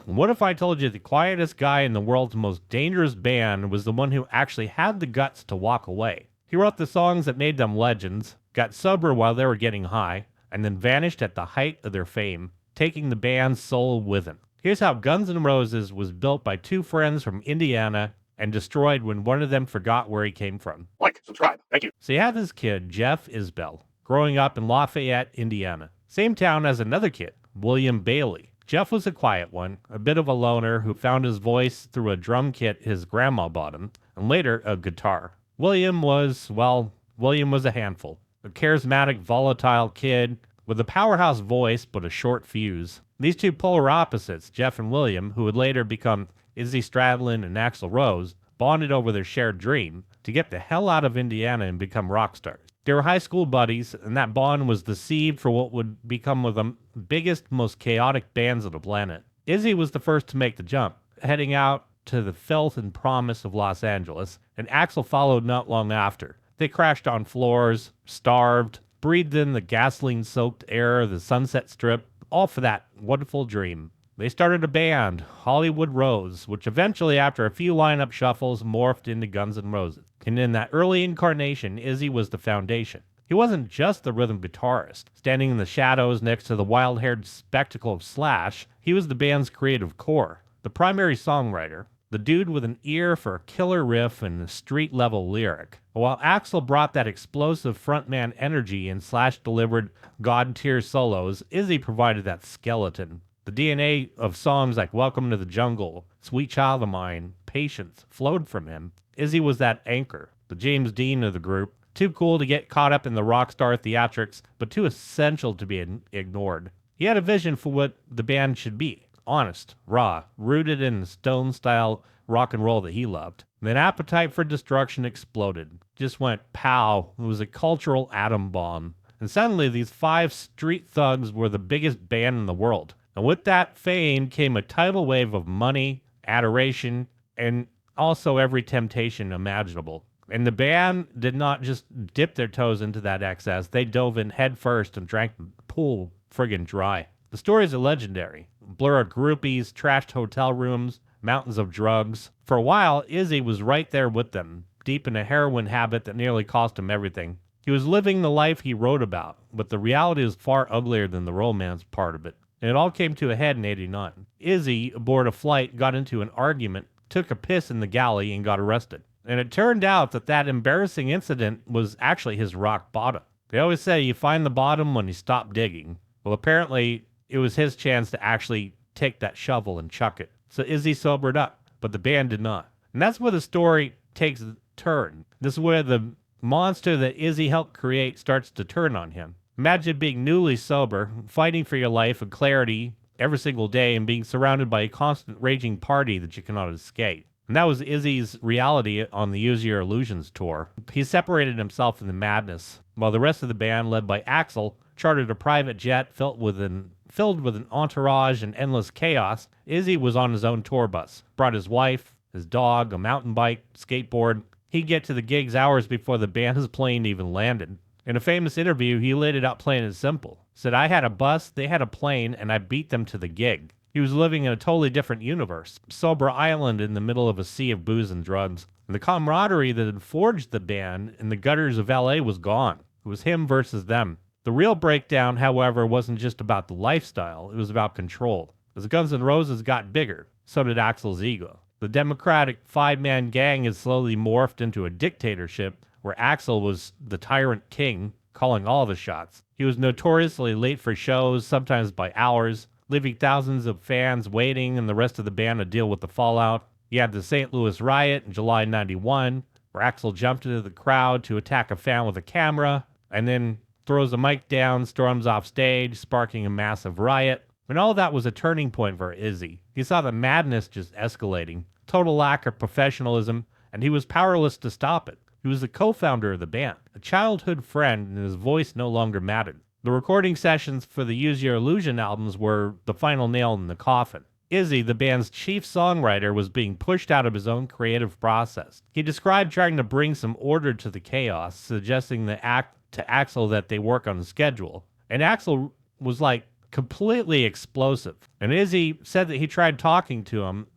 What if I told you the quietest guy in the world's most dangerous band was the one who actually had the guts to walk away? He wrote the songs that made them legends, got sober while they were getting high, and then vanished at the height of their fame, taking the band's soul with him. Here's how Guns N' Roses was built by two friends from Indiana and destroyed when one of them forgot where he came from. Like, subscribe. Thank you. So you have this kid, Jeff Isbell, growing up in Lafayette, Indiana. Same town as another kid, William Bailey. Jeff was a quiet one, a bit of a loner who found his voice through a drum kit his grandma bought him, and later a guitar. William was a handful. A charismatic, volatile kid with a powerhouse voice but a short fuse. These two polar opposites, Jeff and William, who would later become Izzy Stradlin and Axl Rose, bonded over their shared dream to get the hell out of Indiana and become rock stars. They were high school buddies, and that bond was the seed for what would become one of the biggest, most chaotic bands on the planet. Izzy was the first to make the jump, heading out to the filth and promise of Los Angeles, and Axl followed not long after. They crashed on floors, starved, breathed in the gasoline-soaked air of the Sunset Strip, all for that wonderful dream. They started a band, Hollywood Rose, which eventually, after a few lineup shuffles, morphed into Guns N' Roses. And in that early incarnation, Izzy was the foundation. He wasn't just the rhythm guitarist, standing in the shadows next to the wild-haired spectacle of Slash. He was the band's creative core, the primary songwriter, the dude with an ear for a killer riff and a street-level lyric. While Axl brought that explosive frontman energy and Slash delivered god-tier solos, Izzy provided that skeleton. The DNA of songs like Welcome to the Jungle, Sweet Child of Mine, Patience flowed from him. Izzy was that anchor, the James Dean of the group, too cool to get caught up in the rock star theatrics, but too essential to be ignored. He had a vision for what the band should be, honest, raw, rooted in the Stone-style rock and roll that he loved. Then Appetite for Destruction exploded, just went pow. It was a cultural atom bomb. And suddenly these five street thugs were the biggest band in the world. And with that fame came a tidal wave of money, adoration, and also every temptation imaginable. And the band did not just dip their toes into that excess, they dove in head first and drank the pool friggin' dry. The stories are legendary. A blur of groupies, trashed hotel rooms, mountains of drugs. For a while, Izzy was right there with them, deep in a heroin habit that nearly cost him everything. He was living the life he wrote about, but the reality was far uglier than the romance part of it. And it all came to a head in '89. Izzy, aboard a flight, got into an argument, took a piss in the galley, and got arrested. And it turned out that embarrassing incident was actually his rock bottom. They always say you find the bottom when you stop digging. Well, apparently, it was his chance to actually take that shovel and chuck it. So Izzy sobered up, but the band did not. And that's where the story takes a turn. This is where the monster that Izzy helped create starts to turn on him. Imagine being newly sober, fighting for your life and clarity every single day, and being surrounded by a constant raging party that you cannot escape. And that was Izzy's reality on the Use Your Illusions tour. He separated himself from the madness, while the rest of the band, led by Axl, chartered a private jet filled with an entourage and endless chaos. Izzy was on his own tour bus, brought his wife, his dog, a mountain bike, skateboard. He'd get to the gigs hours before the band's plane even landed. In a famous interview, he laid it out plain and simple. Said, I had a bus, they had a plane, and I beat them to the gig. He was living in a totally different universe, sober island in the middle of a sea of booze and drugs. And the camaraderie that had forged the band in the gutters of LA was gone. It was him versus them. The real breakdown, however, wasn't just about the lifestyle, it was about control. As Guns N' Roses got bigger, so did Axl's ego. The democratic five-man gang had slowly morphed into a dictatorship where Axl was the tyrant king, calling all the shots. He was notoriously late for shows, sometimes by hours, leaving thousands of fans waiting and the rest of the band to deal with the fallout. You had the St. Louis riot in July '91, where Axl jumped into the crowd to attack a fan with a camera, and then throws the mic down, storms off stage, sparking a massive riot. And all that was a turning point for Izzy. He saw the madness just escalating, total lack of professionalism, and he was powerless to stop it. He was the co-founder of the band, a childhood friend, and his voice no longer mattered. The recording sessions for the Use Your Illusion albums were the final nail in the coffin. Izzy, the band's chief songwriter, was being pushed out of his own creative process. He described trying to bring some order to the chaos, suggesting to Axl that they work on a schedule. And Axl was like, completely explosive. And Izzy said that he tried talking to him,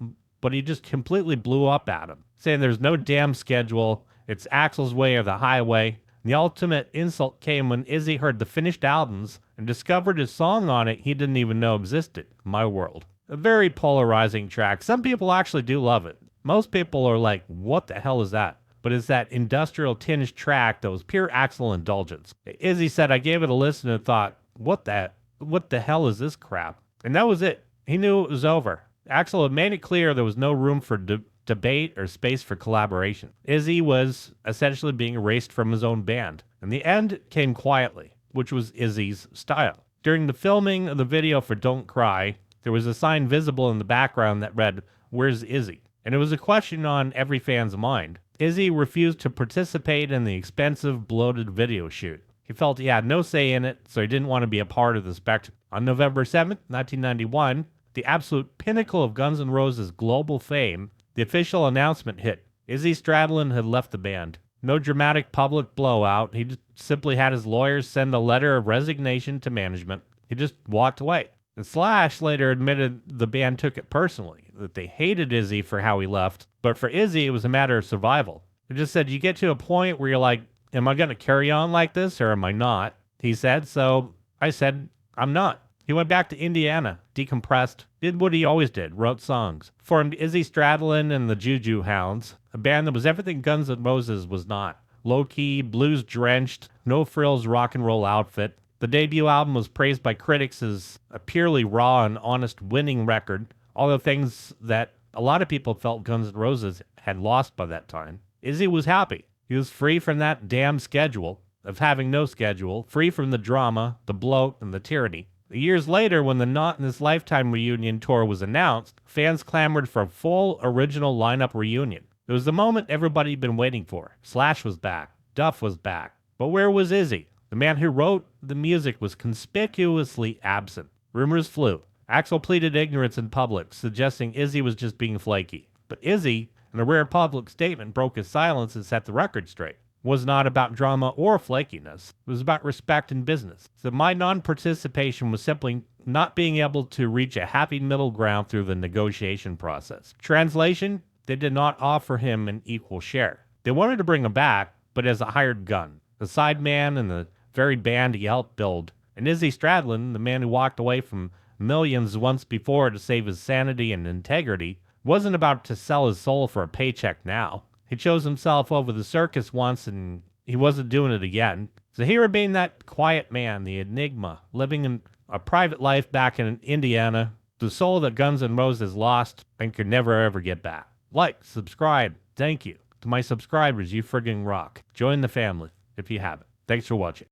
but he just completely blew up at him, saying there's no damn schedule, it's Axl's way or the highway. The ultimate insult came when Izzy heard the finished albums and discovered his song on it he didn't even know existed, My World. A very polarizing track. Some people actually do love it. Most people are like, what the hell is that? But it's that industrial tinged track that was pure Axl indulgence. Izzy said, I gave it a listen and thought, what the hell is this crap? And that was it. He knew it was over. Axl had made it clear there was no room for debate or space for collaboration. Izzy was essentially being erased from his own band. And the end came quietly, which was Izzy's style. During the filming of the video for Don't Cry, there was a sign visible in the background that read, Where's Izzy? And it was a question on every fan's mind. Izzy refused to participate in the expensive, bloated video shoot. He felt he had no say in it, so he didn't want to be a part of the spectacle. On November 7th, 1991, the absolute pinnacle of Guns N' Roses' global fame, the official announcement hit. Izzy Stradlin had left the band. No dramatic public blowout. He just simply had his lawyers send a letter of resignation to management. He just walked away. And Slash later admitted the band took it personally, that they hated Izzy for how he left, but for Izzy, it was a matter of survival. He just said, you get to a point where you're like, am I going to carry on like this or am I not? He said, so I said, I'm not. He went back to Indiana, decompressed, did what he always did, wrote songs, formed Izzy Stradlin and the Juju Hounds, a band that was everything Guns N' Roses was not. Low-key, blues-drenched, no-frills rock and roll outfit. The debut album was praised by critics as a purely raw and honest winning record, all the things that a lot of people felt Guns N' Roses had lost by that time. Izzy was happy. He was free from that damn schedule, of having no schedule, free from the drama, the bloat, and the tyranny. Years later, when the Not in This Lifetime reunion tour was announced, fans clamored for a full original lineup reunion. It was the moment everybody had been waiting for. Slash was back. Duff was back. But where was Izzy? The man who wrote the music was conspicuously absent. Rumors flew. Axl pleaded ignorance in public, suggesting Izzy was just being flaky. But Izzy, in a rare public statement, broke his silence and set the record straight. It was not about drama or flakiness. It was about respect in business. So my non-participation was simply not being able to reach a happy middle ground through the negotiation process. Translation, they did not offer him an equal share. They wanted to bring him back, but as a hired gun. The sideman and the very band he helped build. And Izzy Stradlin, the man who walked away from millions once before to save his sanity and integrity, wasn't about to sell his soul for a paycheck now. He chose himself over the circus once and he wasn't doing it again. So he remained that quiet man, the enigma, living in a private life back in Indiana, the soul that Guns N' Roses lost and could never ever get back. Like, subscribe, thank you. To my subscribers, you friggin' rock. Join the family if you haven't. Thanks for watching.